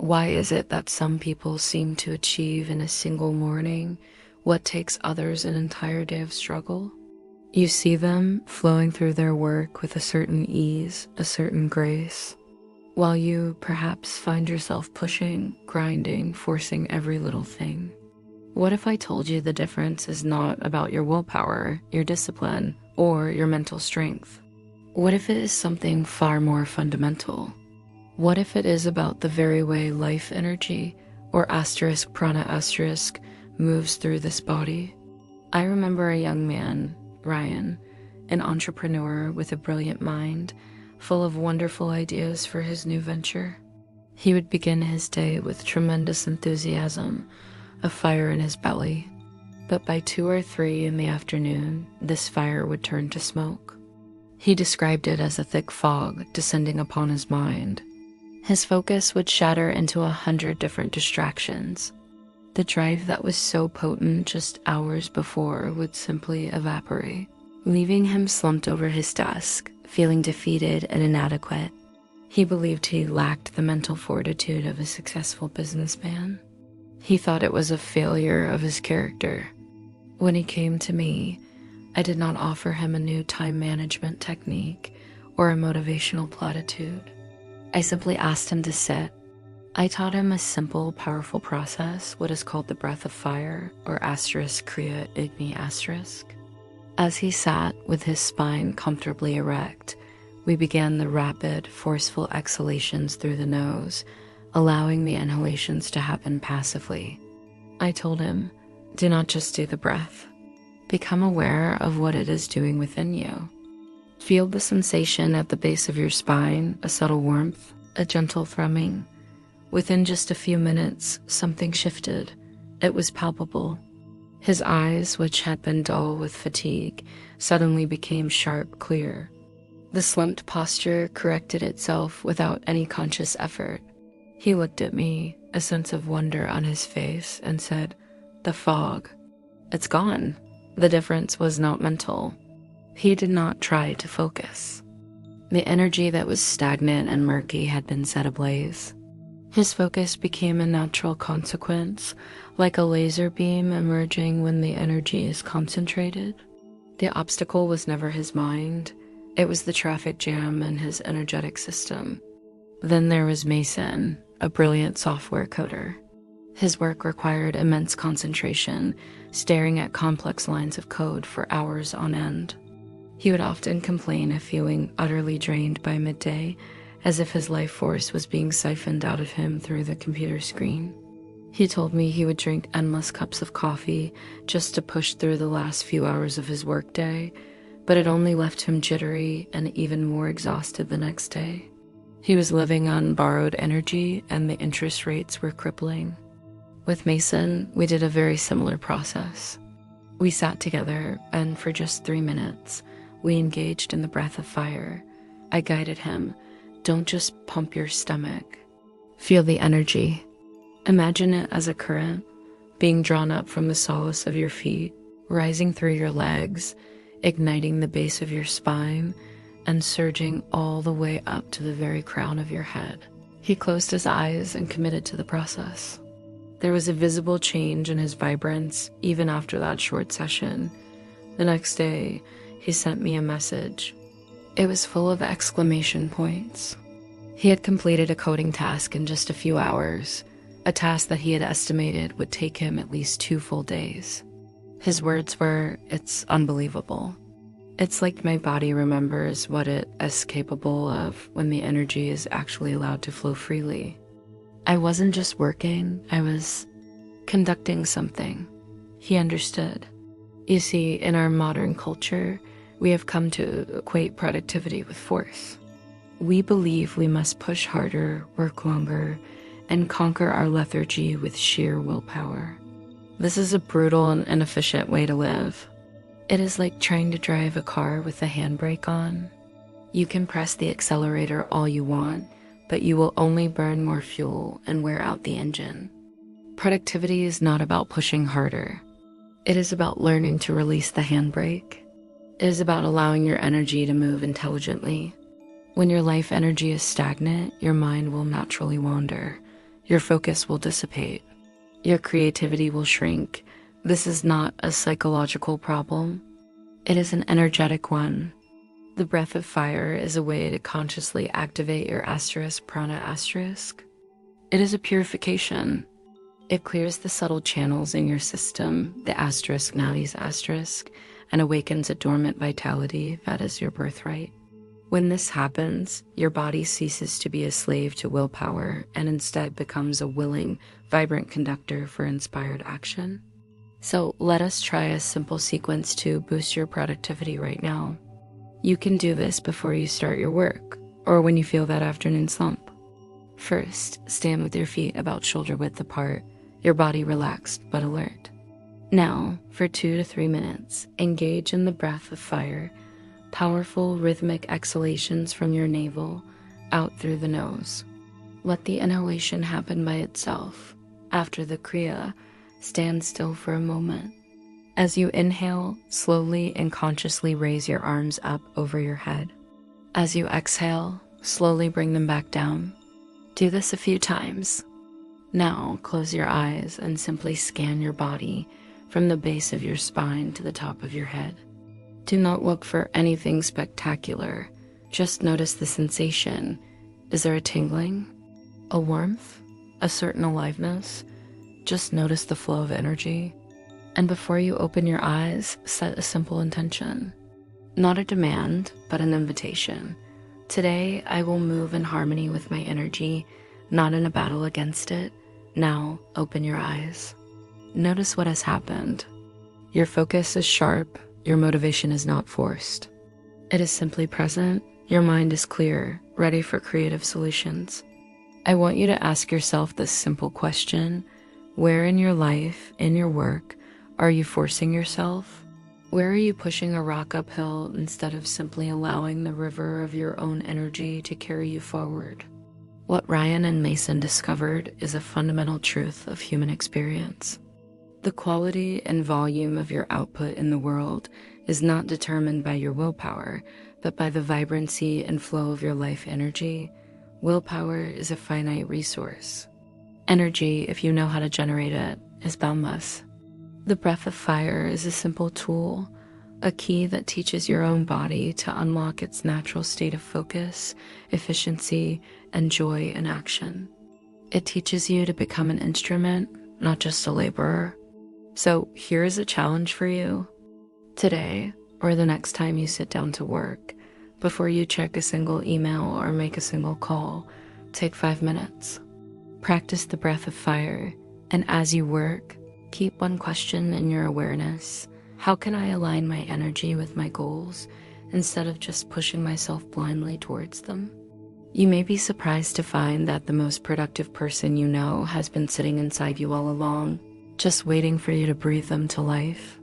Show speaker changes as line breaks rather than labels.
Why is it that some people seem to achieve in a single morning what takes others an entire day of struggle? You see them flowing through their work with a certain ease, a certain grace, while you perhaps find yourself pushing, grinding, forcing every little thing. What if I told you the difference is not about your willpower, your discipline, or your mental strength? What if it is something far more fundamental? What if it is about the very way life energy, or asterisk prana asterisk, moves through this body? I remember a young man, Ryan, an entrepreneur with a brilliant mind, full of wonderful ideas for his new venture. He would begin his day with tremendous enthusiasm, a fire in his belly. But by 2 or 3 in the afternoon, this fire would turn to smoke. He described it as a thick fog descending upon his mind. His focus would shatter into 100 different distractions. The drive that was so potent just hours before would simply evaporate, leaving him slumped over his desk, feeling defeated and inadequate. He believed he lacked the mental fortitude of a successful businessman. He thought it was a failure of his character. When he came to me, I did not offer him a new time management technique or a motivational platitude. I simply asked him to sit. I taught him a simple, powerful process, what is called the breath of fire, or asterisk kriya igni asterisk. As he sat with his spine comfortably erect, we began the rapid, forceful exhalations through the nose, allowing the inhalations to happen passively. I told him, do not just do the breath. Become aware of what it is doing within you. Feel the sensation at the base of your spine, a subtle warmth, a gentle thrumming. Within just a few minutes, something shifted. It was palpable. His eyes, which had been dull with fatigue, suddenly became sharp, clear. The slumped posture corrected itself without any conscious effort. He looked at me, a sense of wonder on his face, and said, "The fog. It's gone." The difference was not mental. He did not try to focus. The energy that was stagnant and murky had been set ablaze. His focus became a natural consequence, like a laser beam emerging when the energy is concentrated. The obstacle was never his mind. It was the traffic jam in his energetic system. Then there was Mason, a brilliant software coder. His work required immense concentration, staring at complex lines of code for hours on end. He would often complain of feeling utterly drained by midday, as if his life force was being siphoned out of him through the computer screen. He told me he would drink endless cups of coffee just to push through the last few hours of his workday, but it only left him jittery and even more exhausted the next day. He was living on borrowed energy, and the interest rates were crippling. With Mason, we did a very similar process. We sat together, and for just 3 minutes, we engaged in the breath of fire. I guided him. Don't just pump your stomach. Feel the energy. Imagine it as a current, being drawn up from the solace of your feet, rising through your legs, igniting the base of your spine, and surging all the way up to the very crown of your head. He closed his eyes and committed to the process. There was a visible change in his vibrance even after that short session. The next day, he sent me a message. It was full of exclamation points. He had completed a coding task in just a few hours, a task that he had estimated would take him at least 2 full days. His words were, "It's unbelievable. It's like my body remembers what it is capable of when the energy is actually allowed to flow freely. I wasn't just working, I was conducting something." He understood. You see, in our modern culture, we have come to equate productivity with force. We believe we must push harder, work longer, and conquer our lethargy with sheer willpower. This is a brutal and inefficient way to live. It is like trying to drive a car with the handbrake on. You can press the accelerator all you want, but you will only burn more fuel and wear out the engine. Productivity is not about pushing harder. It is about learning to release the handbrake. It is about allowing your energy to move intelligently. When your life energy is stagnant, your mind will naturally wander. Your focus will dissipate. Your creativity will shrink. This is not a psychological problem. It is an energetic one. The breath of fire is a way to consciously activate your asterisk prana asterisk. It is a purification. It clears the subtle channels in your system, the asterisk nadis asterisk, and awakens a dormant vitality that is your birthright. When this happens, your body ceases to be a slave to willpower and instead becomes a willing, vibrant conductor for inspired action. So let us try a simple sequence to boost your productivity right now. You can do this before you start your work or when you feel that afternoon slump. First, stand with your feet about shoulder width apart, your body relaxed but alert. Now, for 2 to 3 minutes, engage in the breath of fire, powerful rhythmic exhalations from your navel out through the nose. Let the inhalation happen by itself. After the Kriya, stand still for a moment. As you inhale, slowly and consciously raise your arms up over your head. As you exhale, slowly bring them back down. Do this a few times. Now, close your eyes and simply scan your body from the base of your spine to the top of your head. Do not look for anything spectacular. Just notice the sensation. Is there a tingling? A warmth? A certain aliveness? Just notice the flow of energy. And before you open your eyes, set a simple intention. Not a demand, but an invitation. Today, I will move in harmony with my energy, not in a battle against it. Now, open your eyes. Notice what has happened. Your focus is sharp. Your motivation is not forced. It is simply present. Your mind is clear, ready for creative solutions. I want you to ask yourself this simple question. Where in your life, in your work, are you forcing yourself? Where are you pushing a rock uphill instead of simply allowing the river of your own energy to carry you forward? What Ryan and Mason discovered is a fundamental truth of human experience. The quality and volume of your output in the world is not determined by your willpower, but by the vibrancy and flow of your life energy. Willpower is a finite resource. Energy, if you know how to generate it, is boundless. The breath of fire is a simple tool, a key that teaches your own body to unlock its natural state of focus, efficiency, and joy in action. It teaches you to become an instrument, not just a laborer. So here is a challenge for you. Today, or the next time you sit down to work, before you check a single email or make a single call, take 5 minutes. Practice the breath of fire, and as you work, keep one question in your awareness. How can I align my energy with my goals instead of just pushing myself blindly towards them? You may be surprised to find that the most productive person you know has been sitting inside you all along, just waiting for you to breathe them to life.